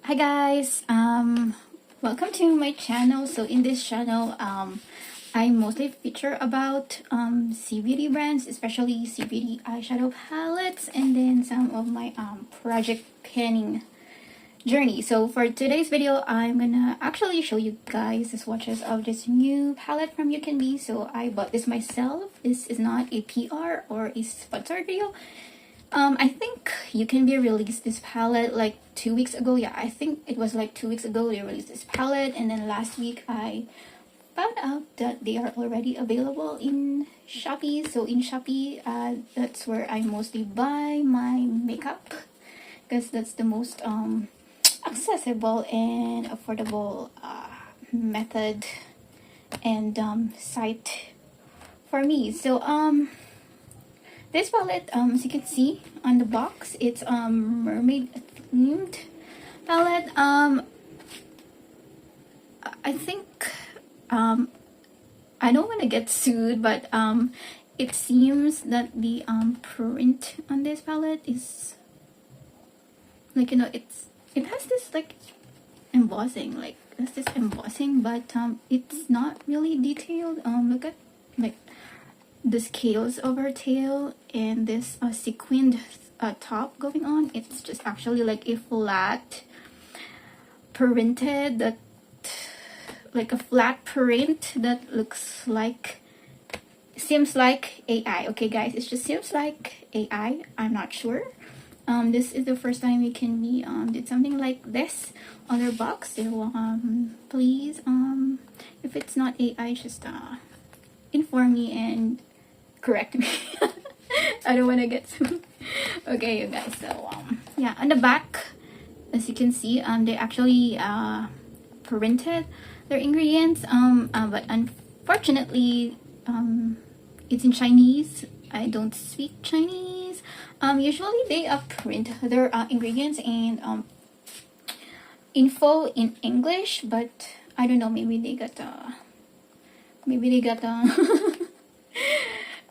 Hi guys, welcome to my channel. So in this channel, I mostly feature about cbeauty brands, especially cbeauty eyeshadow palettes, and then some of my project planning journey. So for today's video, I'm gonna actually show you guys the swatches of this new palette from UCANBE. So I bought this myself. This is not a PR or a sponsored video. I think UCANBE released this palette like 2 weeks ago. Yeah, I think it was like 2 weeks ago they released this palette, and then last week I found out that they are already available in Shopee. So in Shopee, that's where I mostly buy my makeup because that's the most accessible and affordable method and site for me. So this palette, as you can see on the box, it's mermaid themed palette. I think I don't want to get sued, but it seems that the print on this palette is like, it has this like embossing, but it's not really detailed. Look at like the scales of her tail and this sequined top going on. It's just actually like a flat printed, that like a flat print that looks like, seems like AI. Okay guys, it just seems like AI. I'm not sure. This is the first time we can be did something like this on their box. So please, if it's not AI, just inform me and correct me. I don't want to get sued. Okay you guys, so yeah, on the back, as you can see, they actually printed their ingredients, but unfortunately it's in Chinese. I don't speak Chinese. Usually they print their ingredients and info in English, but I don't know, maybe they got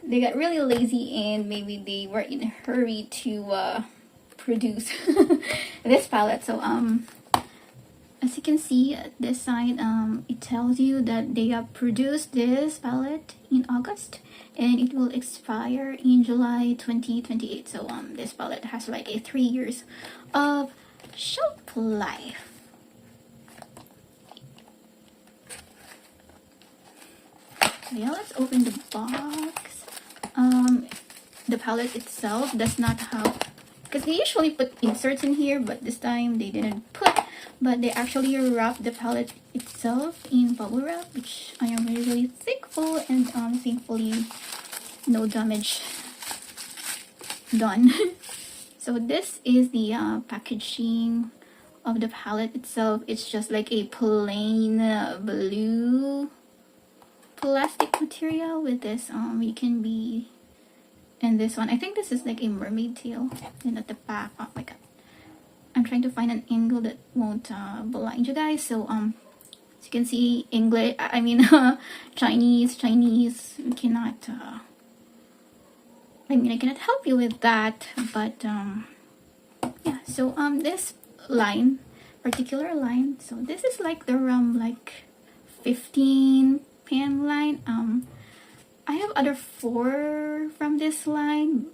they got really lazy, and maybe they were in a hurry to produce this palette. So as you can see at this side, it tells you that they have produced this palette in August and it will expire in July 2028. So this palette has like a 3 years of shelf life. So yeah, let's open the box. The palette itself does not have, because they usually put inserts in here, but this time they didn't put, but they actually wrapped the palette itself in bubble wrap, which I am really, really thankful, and thankfully no damage done. So this is the packaging of the palette itself. It's just like a plain blue plastic material with this UCANBE, and this one, I think this is like a mermaid tail. And at the back, oh my god, I'm trying to find an angle that won't blind you guys. So as you can see, English, I mean Chinese, we cannot I cannot help you with that, but yeah. So this particular line, so this is like the like 15 pan line. I have other 4 from this line,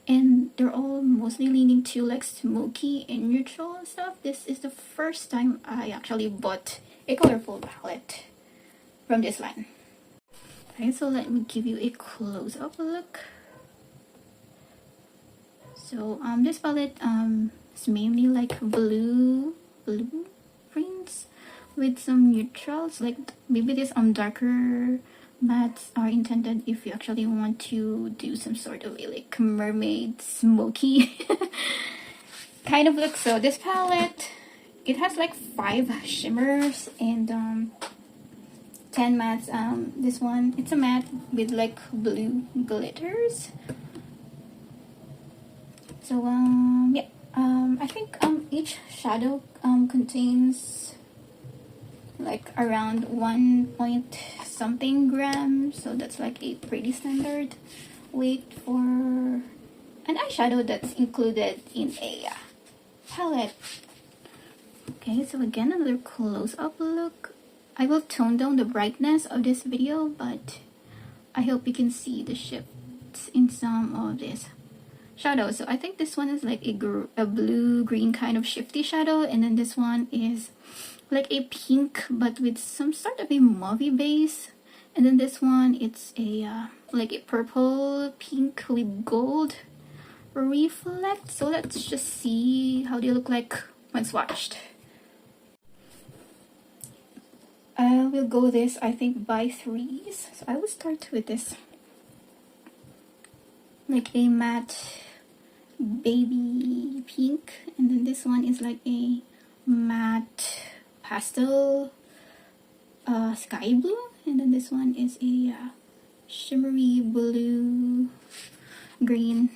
and they're all mostly leaning to like smoky and neutral and stuff. This is the first time I actually bought a colorful palette from this line. Okay, so let me give you a close-up look. So this palette is mainly like blue prints with some neutrals, like maybe this darker mattes are intended if you actually want to do some sort of a like mermaid smoky kind of look. So this palette, it has like 5 shimmers and 10 mattes. This one, it's a matte with like blue glitters. So yeah, I think each shadow contains like around 1 point something grams, so that's like a pretty standard weight for an eyeshadow that's included in a palette. Okay, so again, another close-up look. I will tone down the brightness of this video, but I hope you can see the shifts in some of this shadow. So I think this one is like a blue-green kind of shifty shadow, and then this one is like a pink but with some sort of a mauvey base, and then this one it's a like a purple pink with gold reflect. So let's just see how they look like when swatched. I will go this, I think, by threes. So I will start with this, like a matte baby pink, and then this one is like a matte pastel sky blue, and then this one is a shimmery blue green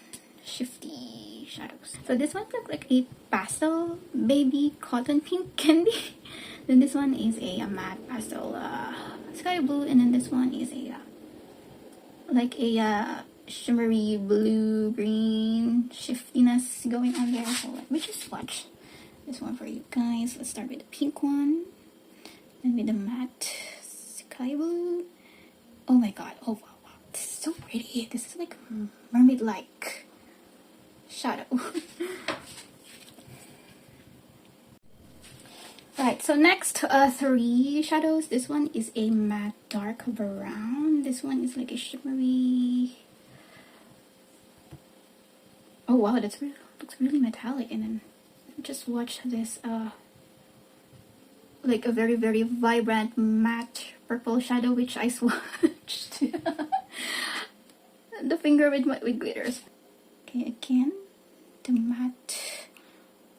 shifty shadows. So this one looks like a pastel baby cotton pink candy. Then this one is a matte pastel sky blue, and then this one is a like a shimmery blue green shiftiness going on there. So let me just swatch this one for you guys. Let's start with the pink one, then with the matte sky blue. Oh my god, oh wow, wow, this is so pretty. This is like mermaid like shadow. Right, so next three shadows. This one is a matte dark brown. This one is like a shimmery. Oh wow, that's really, looks really metallic. And then just watch this like a very very vibrant matte purple shadow, which I swatched the finger with glitters. Okay, again the matte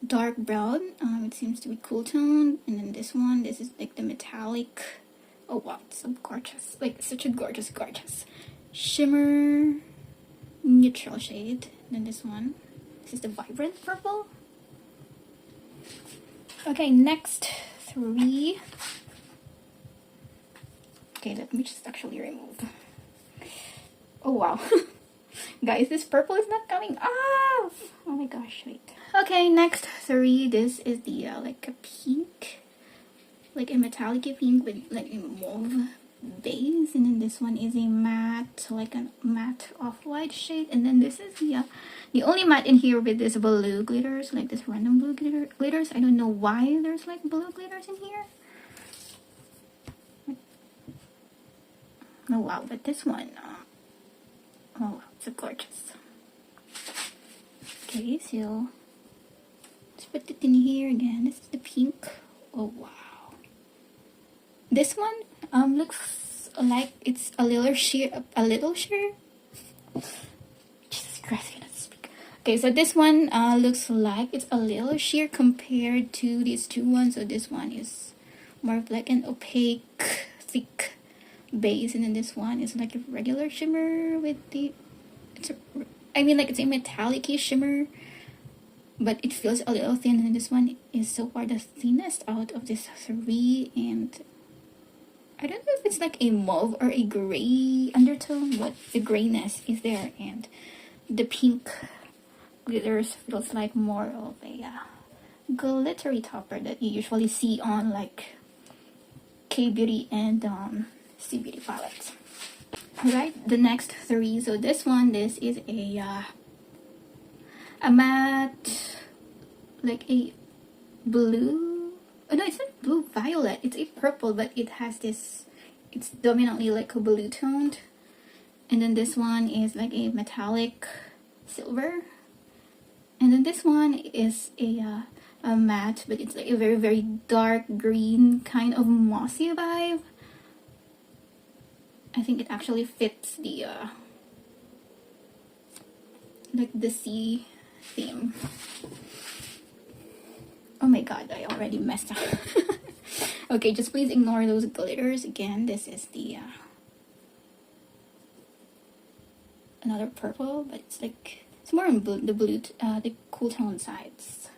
dark brown. It seems to be cool toned, and then this one, this is like the metallic. Oh wow, it's so gorgeous, like such a gorgeous shimmer neutral shade. And then this one, this is the vibrant purple. Okay, next three. Okay, let me just actually remove. Oh wow. Guys, this purple is not coming off. Oh my gosh, wait. Okay, next three. This is the like a pink, like a metallic pink with like a mauve base, and then this one is a matte, like a matte off-white shade, and then this is the only matte in here with this blue glitters, like this random blue glitters. I don't know why there's like blue glitters in here. Oh wow, but this one, oh wow, it's so gorgeous. Okay, so let's put it in here again. This is the pink. Oh wow, this one looks like it's a little sheer, Jesus Christ, I cannot speak. Okay, so this one looks like it's a little sheer compared to these two ones. So this one is more of like an opaque thick base, and then this one is like a regular shimmer with the, I mean like it's a metallic-y shimmer, but it feels a little thin, and this one is so far the thinnest out of these three. And I don't know if it's like a mauve or a gray undertone, but the grayness is there, and the pink glitters feels like more of a glittery topper that you usually see on like K-beauty and cbeauty palettes. Alright, the next three. So this one, this is a matte, like a blue, oh no, it's not blue violet, it's a purple, but it has this, it's dominantly like a blue toned. And then this one is like a metallic silver, and then this one is a matte, but it's like a very very dark green kind of mossy vibe. I think it actually fits the like the sea theme. Oh my god, I already messed up. Okay, just please ignore those glitters. Again, this is the another purple, but it's like it's more on the cool tone sides.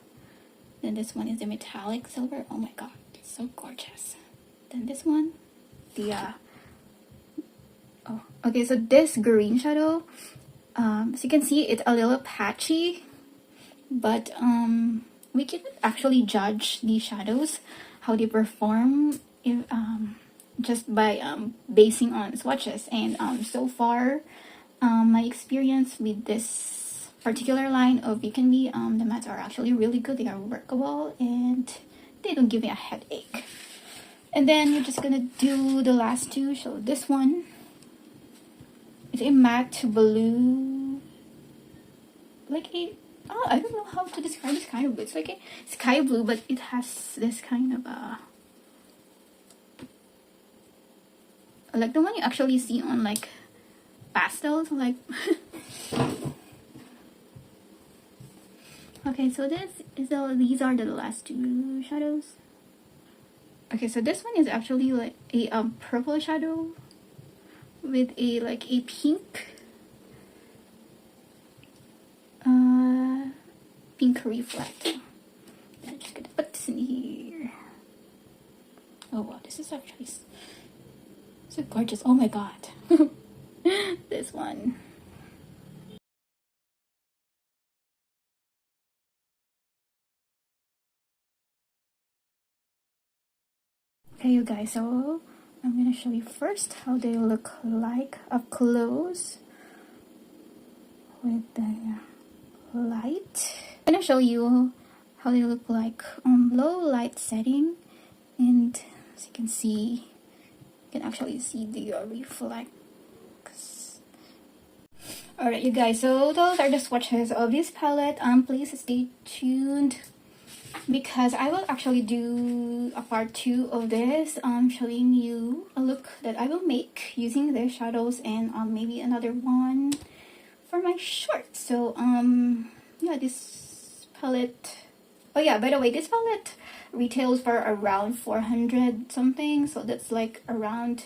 Then this one is the metallic silver. Oh my god, it's so gorgeous. Then this one, the oh, okay, so this green shadow, so you can see it's a little patchy, but we can actually judge the shadows, how they perform, if just by basing on swatches. And so far, my experience with this particular line of UCANBE, the mattes are actually really good. They are workable and they don't give me a headache. And then you're just gonna do the last two. So this one is a matte blue, like a, oh, I don't know how to describe this kind of blue. It's like a sky blue, but it has this kind of like the one you actually see on like pastels, like okay, so this is these are the last two shadows. Okay, so this one is actually like a purple shadow with a like a pink pink reflect. I'm just gonna put this in here. Oh wow, this is actually so gorgeous. Oh my god. This one. Okay, you guys, so I'm gonna show you first how they look like up close with the light. I'm gonna show you how they look like on low light setting, and as you can see, you can actually see the reflects. Alright, you guys, so those are the swatches of this palette. Please stay tuned because I will actually do a part 2 of this, showing you a look that I will make using the shadows, and maybe another one for my short. So yeah, this palette, oh yeah, by the way, this palette retails for around 400 something, so that's like around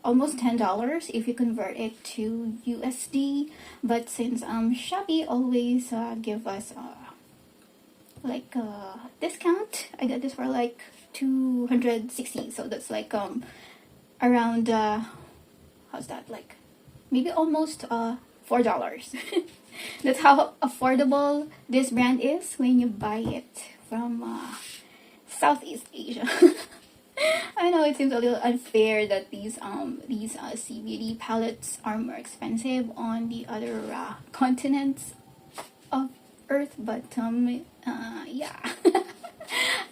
almost $10 if you convert it to USD. But since Shopee always give us like discount, I got this for like 260, so that's like around how's that, like maybe almost $4. That's how affordable this brand is when you buy it from Southeast Asia. I know it seems a little unfair that these cbeauty palettes are more expensive on the other continents of Earth, but yeah.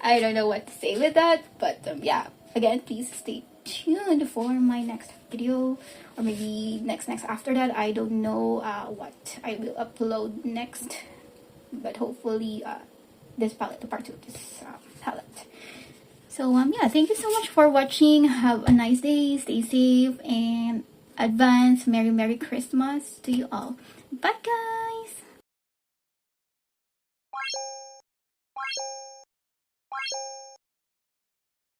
I don't know what to say with that, but yeah, again, please stay tuned for my next video, or maybe next after that. I don't know what I will upload next, but hopefully this palette, the part 2 of this palette. So yeah, thank you so much for watching. Have a nice day, stay safe, and advance Merry Christmas to you all. Bye guys.